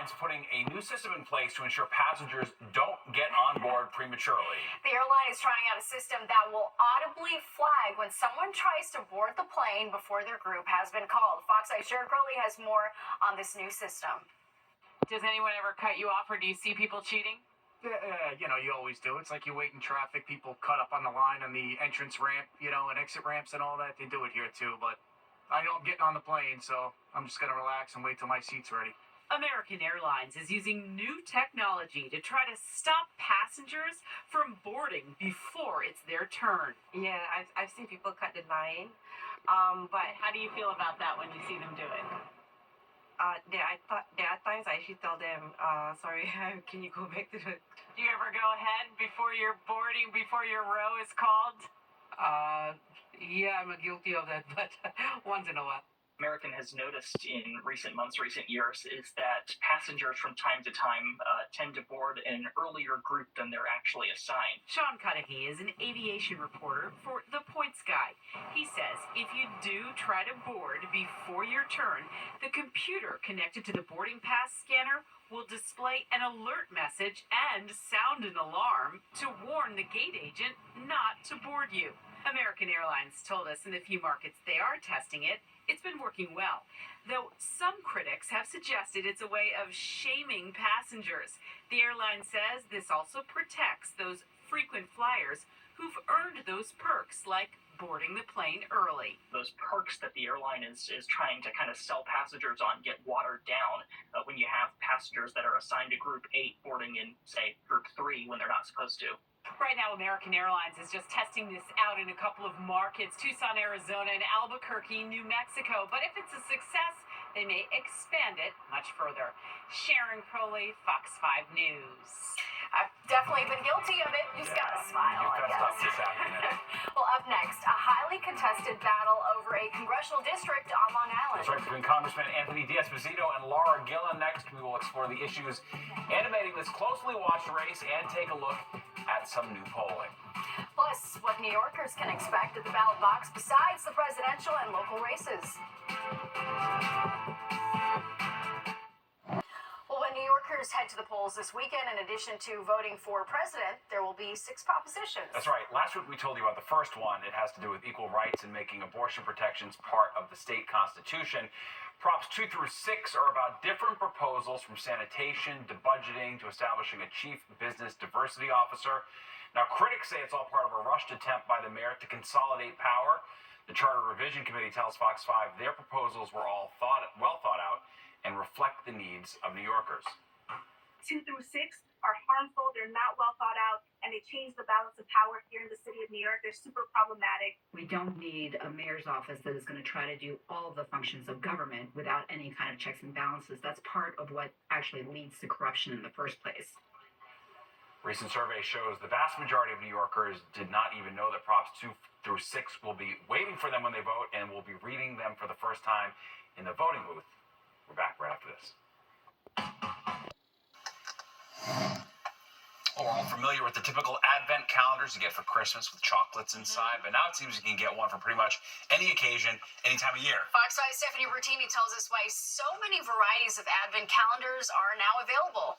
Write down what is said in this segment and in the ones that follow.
Airlines putting a new system in place to ensure passengers don't get on board prematurely. The airline is trying out a system that will audibly flag when someone tries to board the plane before their group has been called. Fox 5's Sharon Crowley has more on this new system. Does anyone ever cut you off, or do you see people cheating? You always do. It's like you wait in traffic. People cut up on the line on the entrance ramp, and exit ramps and all that. They do it here too, but I know I'm getting on the plane, so I'm just going to relax and wait till my seat's ready. American Airlines is using new technology to try to stop passengers from boarding before it's their turn. Yeah, I've seen people cut the line, but How do you feel about that when you see them do it? there are times I actually tell them, sorry, can you go back to the... Do you ever go ahead before you're boarding, before your row is called? Yeah, I'm guilty of that, but once in a while. American has noticed in recent months, recent years, is that passengers from time to time tend to board in an earlier group than they're actually assigned. Sean Cudahy is an aviation reporter for The Points Guy. He says if you do try to board before your turn, the computer connected to the boarding pass scanner will display an alert message and sound an alarm to warn the gate agent not to board you. American Airlines told us in the few markets they are testing it, it's been working well, though some critics have suggested it's a way of shaming passengers. The airline says this also protects those frequent flyers who've earned those perks, like boarding the plane early. Those perks that the airline is trying to kind of sell passengers on get watered down when you have passengers that are assigned to Group 8 boarding in, say, Group 3 when they're not supposed to. Right now, American Airlines is just testing this out in a couple of markets, Tucson, Arizona, and Albuquerque, New Mexico. But if it's a success, they may expand it much further. Sharon Crowley, Fox 5 News. I've definitely been guilty of it. You just gotta smile, I You fessed up guess. this afternoon. Well, up next, a highly contested battle over a congressional district on Long Island. That's right, between Congressman Anthony D'Esposito and Laura Gillen. Next, we will explore the issues animating this closely watched race and take a look at some new polling. Plus, what New Yorkers can expect at the ballot box besides the presidential and local races. Well, when New Yorkers head to the polls this weekend, in addition to voting for president, there will be 6 propositions. That's right. Last week we told you about the first one. It has to do with equal rights and making abortion protections part of the state constitution. Props 2 through 6 are about different proposals, from sanitation to budgeting to establishing a chief business diversity officer. Now, critics say it's all part of a rushed attempt by the mayor to consolidate power. The Charter Revision Committee tells Fox 5 their proposals were all well thought out and reflect the needs of New Yorkers. 2 through 6 are harmful, they're not well thought out, and they change the balance of power here in the city of New York. They're super problematic. We don't need a mayor's office that is going to try to do all of the functions of government without any kind of checks and balances. That's part of what actually leads to corruption in the first place. Recent survey shows the vast majority of New Yorkers did not even know that Props 2 through 6 will be waiting for them when they vote and will be reading them for the first time in the voting booth. We're back right after this. Well, we're all familiar with the typical advent calendars you get for Christmas with chocolates inside, but now it seems you can get one for pretty much any occasion, any time of year. Fox 5's Stephanie Bertini tells us why so many varieties of advent calendars are now available.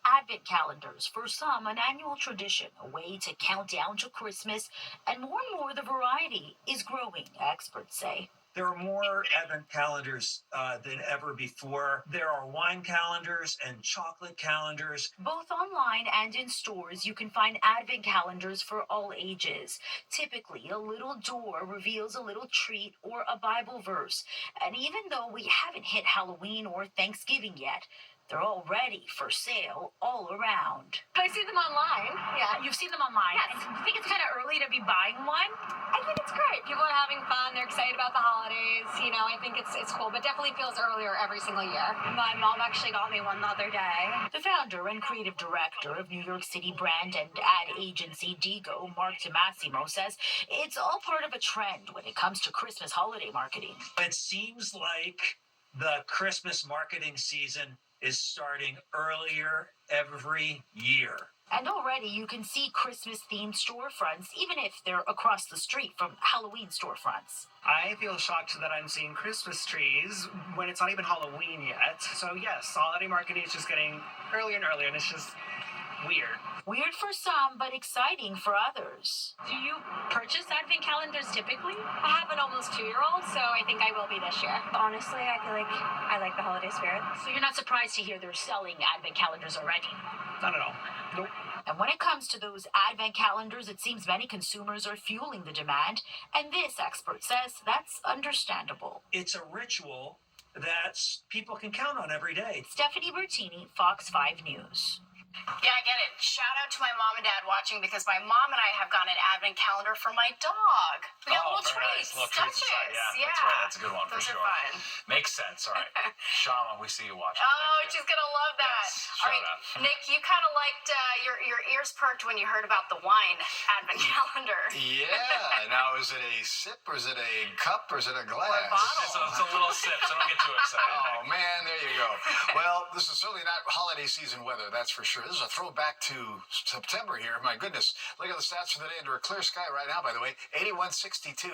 Advent calendars, for some, an annual tradition, a way to count down to Christmas, and more the variety is growing, experts say. There are more advent calendars than ever before. There are wine calendars and chocolate calendars. Both online and in stores, you can find advent calendars for all ages. Typically, a little door reveals a little treat or a Bible verse. And even though we haven't hit Halloween or Thanksgiving yet, they're already for sale all around. I see them online. Yeah. You've seen them online? Yes. You think it's kind of early to be buying one? I think it's great. People are having fun. They're excited about the holidays. I think it's cool, but definitely feels earlier every single year. My mom actually got me one the other day. The founder and creative director of New York City brand and ad agency Digo, Mark Tomassimo, says it's all part of a trend when it comes to Christmas holiday marketing. It seems like the Christmas marketing season is starting earlier every year. And already you can see Christmas-themed storefronts, even if they're across the street from Halloween storefronts. I feel shocked that I'm seeing Christmas trees when it's not even Halloween yet. So yes, holiday marketing is just getting earlier and earlier, and it's just weird. Weird for some, but exciting for others. Do you purchase advent calendars typically? I have an almost 2-year-old, so I think I will be this year. Honestly, I feel like I like the holiday spirit. So you're not surprised to hear they're selling advent calendars already? Not at all. Nope. And when it comes to those advent calendars, it seems many consumers are fueling the demand. And this expert says that's understandable. It's a ritual that people can count on every day. Stephanie Bertini, Fox 5 News. Yeah, I get it. Shout out to my mom and dad watching because my mom and I have gotten an advent calendar for my dog. We got little treats. Nice. Little treats inside. Yeah, that's right. That's a good one Those for sure. are fun. Makes sense. All right. Shama, we see you watching. Oh, she's going to love that. Yes, All right, Nick, you kind of liked your ears perked when you heard about the wine advent calendar. Yeah. Now, is it a sip or is it a cup or is it a glass? It's a little sip, so don't get too excited. Oh, man, there you go. Well, this is certainly not holiday season weather, that's for sure. This is a throwback to September here. My goodness. Look at the stats for the day under a clear sky right now, by the way. 81.62.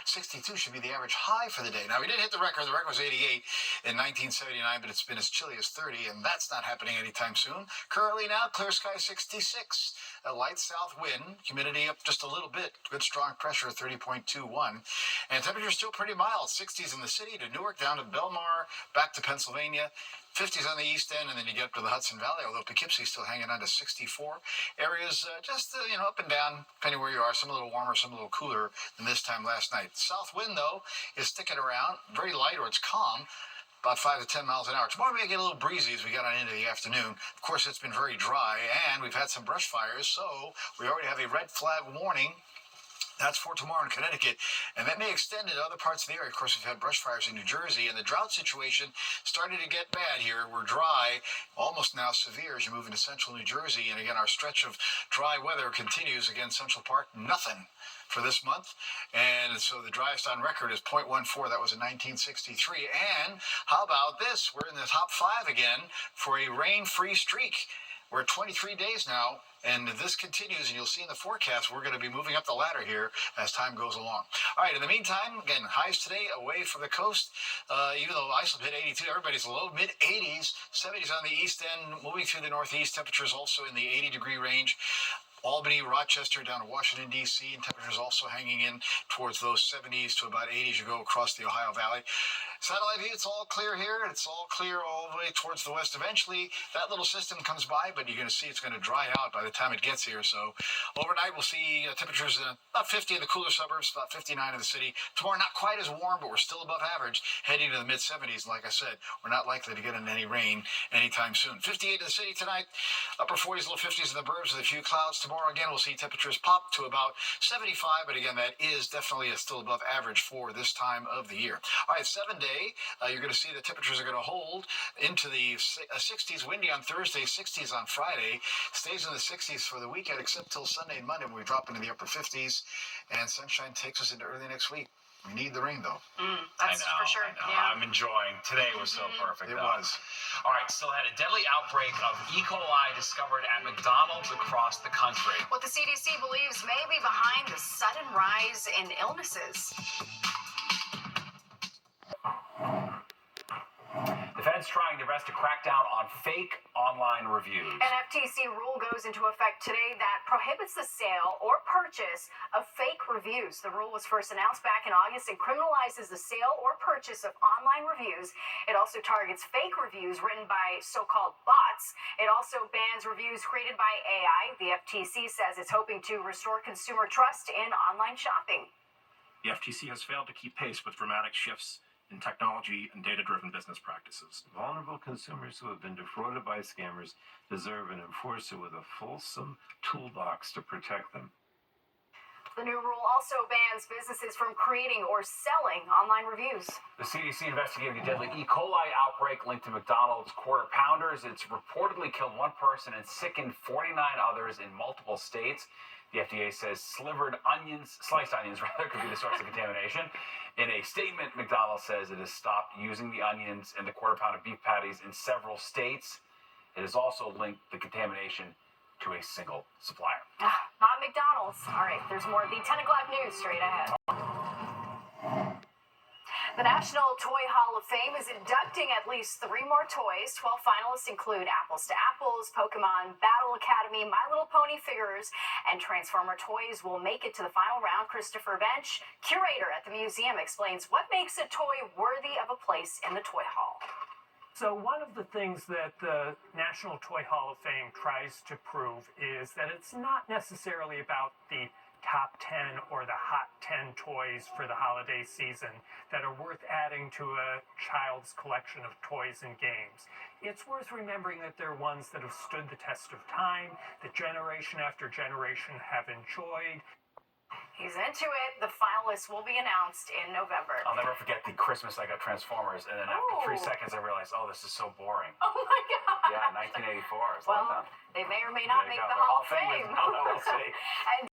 62 should be the average high for the day. Now, we did hit the record. The record was 88 in 1979, but it's been as chilly as 30, and that's not happening anytime soon. Currently now, clear sky 66. A light south wind. Humidity up just a little bit. Good strong pressure, 30.21. And temperature still pretty mild. 60s in the city to Newark, down to Belmar, back to Pennsylvania. 50s on the east end, and then you get up to the Hudson Valley, although Poughkeepsie's still hanging on to 64. Areas just, up and down, depending where you are. Some a little warmer, some a little cooler than this time last night. South wind, though, is sticking around. Very light, or it's calm. About 5 to 10 miles an hour. Tomorrow we may get a little breezy as we got on into the afternoon. Of course, it's been very dry, and we've had some brush fires, so we already have a red flag warning. That's for tomorrow in Connecticut, and that may extend into other parts of the area. Of course, we've had brush fires in New Jersey, and the drought situation started to get bad here. We're dry, almost now severe as you move into central New Jersey, and again, our stretch of dry weather continues. Again, Central Park, nothing for this month, and so the driest on record is 0.14. That was in 1963, and how about this? We're in the top 5 again for a rain-free streak. We're at 23 days now, and if this continues, and you'll see in the forecast, we're going to be moving up the ladder here as time goes along. All right, in the meantime, again, highs today away from the coast. Even though Islip hit 82, everybody's low, mid-80s, 70s on the east end, moving through the northeast, temperatures also in the 80-degree range. Albany, Rochester, down to Washington, D.C., and temperatures also hanging in towards those 70s to about 80s as you go across the Ohio Valley. Satellite view, it's all clear here. It's all clear all the way towards the west. Eventually, that little system comes by, but you're going to see it's going to dry out by the time it gets here. So overnight, we'll see temperatures about 50 in the cooler suburbs, about 59 in the city. Tomorrow, not quite as warm, but we're still above average, heading to the mid-70s. Like I said, we're not likely to get into any rain anytime soon. 58 in the city tonight, upper 40s, low 50s in the burbs with a few clouds. Tomorrow, again, we'll see temperatures pop to about 75, but again, that is definitely still above average for this time of the year. All right, 7-day, you're going to see the temperatures are going to hold into the 60s, windy on Thursday, 60s on Friday, stays in the 60s for the weekend, except till Sunday and Monday when we drop into the upper 50s, and sunshine takes us into early next week. We need the rain, though. That's for sure. I know. Yeah. I'm enjoying. Today was so perfect. It though. was. All right, still had a deadly outbreak of E. coli discovered at McDonald's across the country. What the CDC believes may be behind the sudden rise in illnesses. The Fed's trying their best to crack down on fake online reviews. An FTC rule goes into effect today that prohibits the sale or purchase of fake reviews. The rule was first announced back in August and criminalizes the sale or purchase of online reviews. It also targets fake reviews written by so-called bots. It also bans reviews created by AI. The FTC says it's hoping to restore consumer trust in online shopping. The FTC has failed to keep pace with dramatic shifts in technology and data-driven business practices. Vulnerable consumers who have been defrauded by scammers deserve an enforcer with a fulsome toolbox to protect them. The new rule also bans businesses from creating or selling online reviews. The CDC investigating a deadly E. coli outbreak linked to McDonald's Quarter Pounders. It's reportedly killed one person and sickened 49 others in multiple states. The FDA says sliced onions rather, could be the source of contamination. In a statement, McDonald's says it has stopped using the onions in the quarter pound of beef patties in several states. It has also linked the contamination to a single supplier. Not McDonald's. All right, there's more of the 10 o'clock news straight ahead. The National Toy Hall of Fame is inducting at least 3 more toys. 12 finalists include Apples to Apples, Pokemon Battle Academy, My Little Pony figures, and Transformer toys will make it to the final round. Christopher Bench, curator at the museum, explains what makes a toy worthy of a place in the Toy Hall. So one of the things that the National Toy Hall of Fame tries to prove is that it's not necessarily about the top 10 or the hot 10 toys for the holiday season that are worth adding to a child's collection of toys and games. It's worth remembering that they're ones that have stood the test of time, that generation after generation have enjoyed. He's into it. The finalists will be announced in November. I'll never forget the Christmas I got Transformers, and then after 3 seconds I realized, oh, this is so boring. Oh my God. Yeah, 1984. Well, they may or may not make the Hall of Fame. We'll see. And